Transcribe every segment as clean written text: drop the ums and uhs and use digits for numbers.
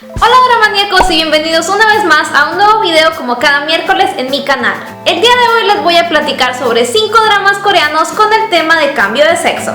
Hola Dramaniacos y bienvenidos una vez más a un nuevo video como cada miércoles en mi canal. El día de hoy les voy a platicar sobre 5 dramas coreanos con el tema de cambio de sexo.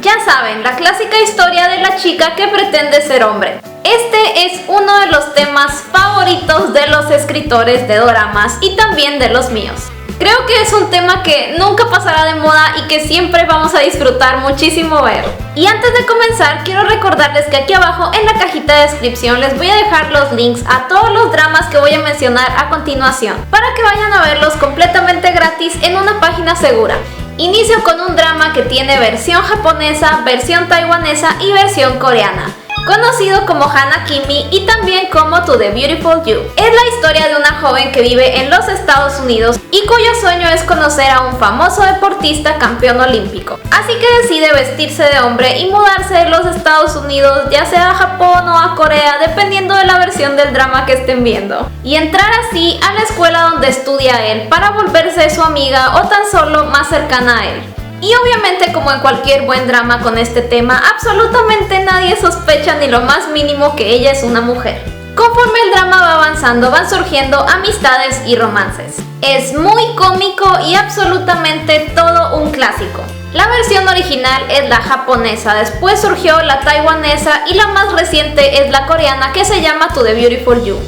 Ya saben, la clásica historia de la chica que pretende ser hombre. Este es uno de los temas favoritos de los escritores de doramas y también de los míos. Creo que es un tema que nunca pasará de moda y que siempre vamos a disfrutar muchísimo ver. Y antes de comenzar, quiero recordarles que aquí abajo en la cajita de descripción les voy a dejar los links a todos los dramas que voy a mencionar a continuación, para que vayan a verlos completamente gratis en una página segura. Inicio con un drama que tiene versión japonesa, versión taiwanesa y versión coreana, conocido como Hana-kimi y también como To the Beautiful You. Es la historia de una joven que vive en los Estados Unidos y cuyo sueño es conocer a un famoso deportista campeón olímpico. Así que decide vestirse de hombre y mudarse de los Estados Unidos, ya sea a Japón o a Corea, dependiendo de la versión del drama que estén viendo. Y entrar así a la escuela donde estudia él para volverse su amiga o tan solo más cercana a él. Y obviamente, como en cualquier buen drama con este tema, absolutamente nadie sospecha ni lo más mínimo que ella es una mujer. Conforme el drama va avanzando, van surgiendo amistades y romances. Es muy cómico y absolutamente todo un clásico. La versión original es la japonesa, después surgió la taiwanesa y la más reciente es la coreana, que se llama To the Beautiful You.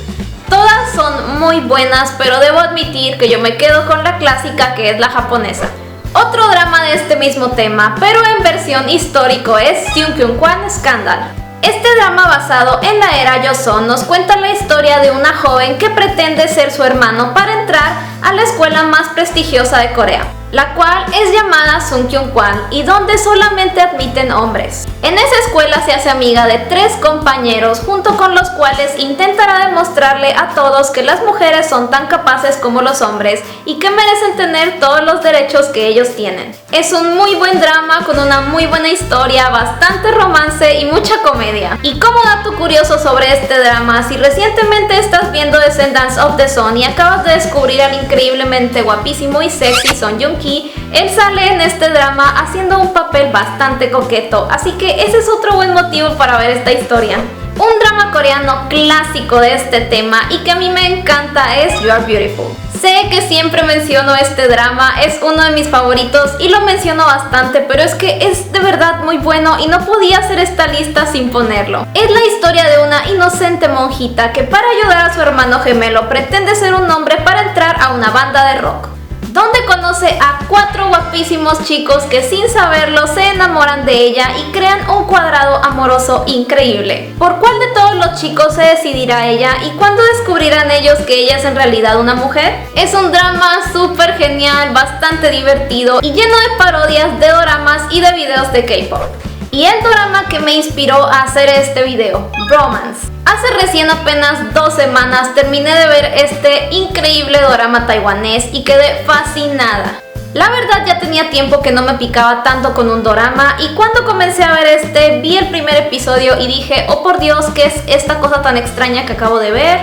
Todas son muy buenas, pero debo admitir que yo me quedo con la clásica, que es la japonesa. Otro drama de este mismo tema, pero en versión histórico, es Seungkwan Scandal. Este drama, basado en la era Joseon, nos cuenta la historia de una joven que pretende ser su hermano para entrar a la escuela más prestigiosa de Corea, la cual es llamada Seungkwan y donde solamente admiten hombres. En esa escuela se hace amiga de 3 compañeros, junto con los cuales intentará demostrarle a todos que las mujeres son tan capaces como los hombres y que merecen tener todos los derechos que ellos tienen. Es un muy buen drama con una muy buena historia, bastante romance y mucha comedia. Y como dato curioso sobre este drama, si recientemente estás viendo Descendants of the Sun y acabas de descubrir al increíblemente guapísimo y sexy Son Joong-ki, él sale en este drama haciendo un papel bastante coqueto, así que ese es otro buen motivo para ver esta historia. Un drama coreano clásico de este tema y que a mí me encanta es You Are Beautiful. Sé que siempre menciono este drama, es uno de mis favoritos y lo menciono bastante, pero es que es de verdad muy bueno y no podía hacer esta lista sin ponerlo. Es la historia de una inocente monjita que, para ayudar a su hermano gemelo, pretende ser un hombre para entrar a una banda de rock, donde conoce a 4 guapísimos chicos que sin saberlo se enamoran de ella y crean un cuadrado amoroso increíble. ¿Por cuál de todos los chicos se decidirá ella y cuándo descubrirán ellos que ella es en realidad una mujer? Es un drama súper genial, bastante divertido y lleno de parodias de doramas y de videos de K-pop. Y el drama que me inspiró a hacer este video, Bromance. Hace recién apenas 2 semanas terminé de ver este increíble dorama taiwanés y quedé fascinada. La verdad, ya tenía tiempo que no me picaba tanto con un dorama y cuando comencé a ver este, vi el primer episodio y dije, oh por Dios, ¿qué es esta cosa tan extraña que acabo de ver?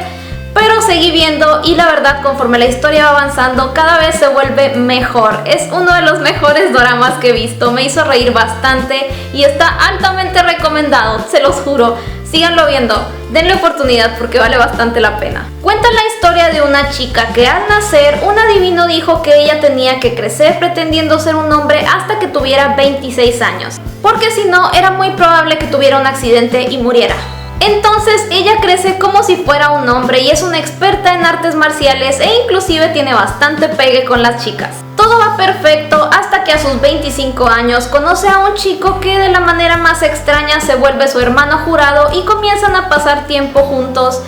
Pero seguí viendo y la verdad, conforme la historia va avanzando, cada vez se vuelve mejor. Es uno de los mejores doramas que he visto, me hizo reír bastante y está altamente recomendado, se los juro. Síganlo viendo, denle oportunidad porque vale bastante la pena. Cuenta la historia de una chica que al nacer un adivino dijo que ella tenía que crecer pretendiendo ser un hombre hasta que tuviera 26 años, porque si no era muy probable que tuviera un accidente y muriera. Entonces ella crece como si fuera un hombre y es una experta en artes marciales e inclusive tiene bastante pegue con las chicas. Todo va perfecto hasta que a sus 25 años conoce a un chico que de la manera más extraña se vuelve su hermano jurado y comienzan a pasar tiempo juntos,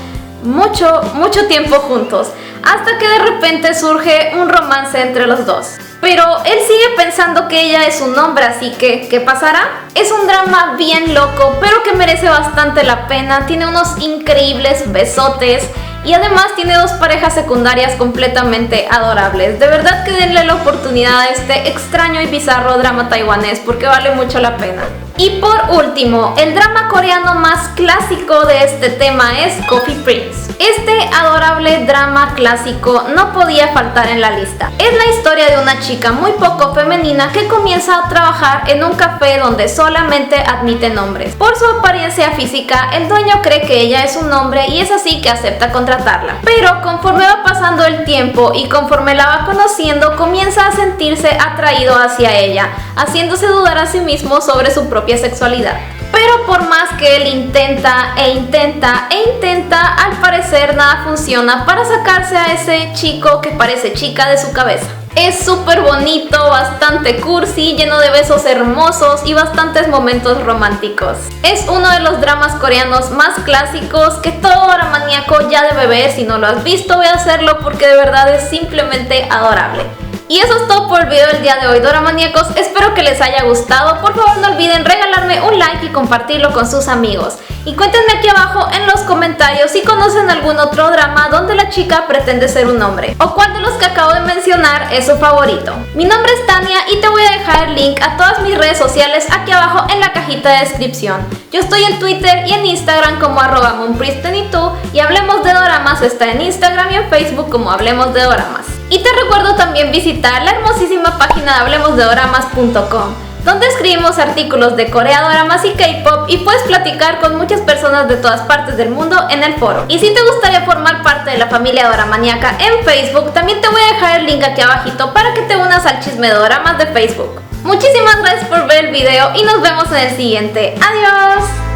mucho tiempo juntos, hasta que de repente surge un romance entre los dos. Pero él sigue pensando que ella es un hombre, así que ¿qué pasará? Es un drama bien loco, pero que merece bastante la pena. Tiene unos increíbles besotes y además tiene 2 parejas secundarias completamente adorables. De verdad que denle la oportunidad a este extraño y bizarro drama taiwanés porque vale mucho la pena. Y por último, el drama coreano más clásico de este tema es Coffee Prince. Este adorable drama clásico no podía faltar en la lista. Es la historia de una chica muy poco femenina que comienza a trabajar en un café donde solamente admiten hombres. Por su apariencia física, el dueño cree que ella es un hombre y es así que acepta contratarla. Pero conforme va pasando el tiempo y conforme la va conociendo, comienza a sentirse atraído hacia ella, haciéndose dudar a sí mismo sobre su propia sexualidad. Pero por más que él intenta, al parecer nada funciona para sacarse a ese chico que parece chica de su cabeza. Es súper bonito, bastante cursi, lleno de besos hermosos y bastantes momentos románticos. Es uno de los dramas coreanos más clásicos que todo doramaníaco ya debe ver. Si no lo has visto, ve a hacerlo porque de verdad es simplemente adorable. Y eso es todo por el video del día de hoy, doramaníacos. Espero que les haya gustado. Por favor no olviden regalarme un like y compartirlo con sus amigos. Y cuéntenme aquí abajo en los comentarios si conocen algún otro drama donde la chica pretende ser un hombre, o cuál de los que acabo de mencionar es su favorito. Mi nombre es Tania y te voy a dejar el link a todas mis redes sociales aquí abajo en la cajita de descripción. Yo estoy en Twitter y en Instagram como @moonpriest22 y Hablemos de Doramas está en Instagram y en Facebook como Hablemos de Doramas. Y te recuerdo también visitar la hermosísima página de hablemosdedoramas.com, donde escribimos artículos de Corea, doramas y K-pop y puedes platicar con muchas personas de todas partes del mundo en el foro. Y si te gustaría formar parte de la familia doramaníaca en Facebook, también te voy a dejar el link aquí abajito para que te unas al chisme de doramas de Facebook. Muchísimas gracias por ver el video y nos vemos en el siguiente. ¡Adiós!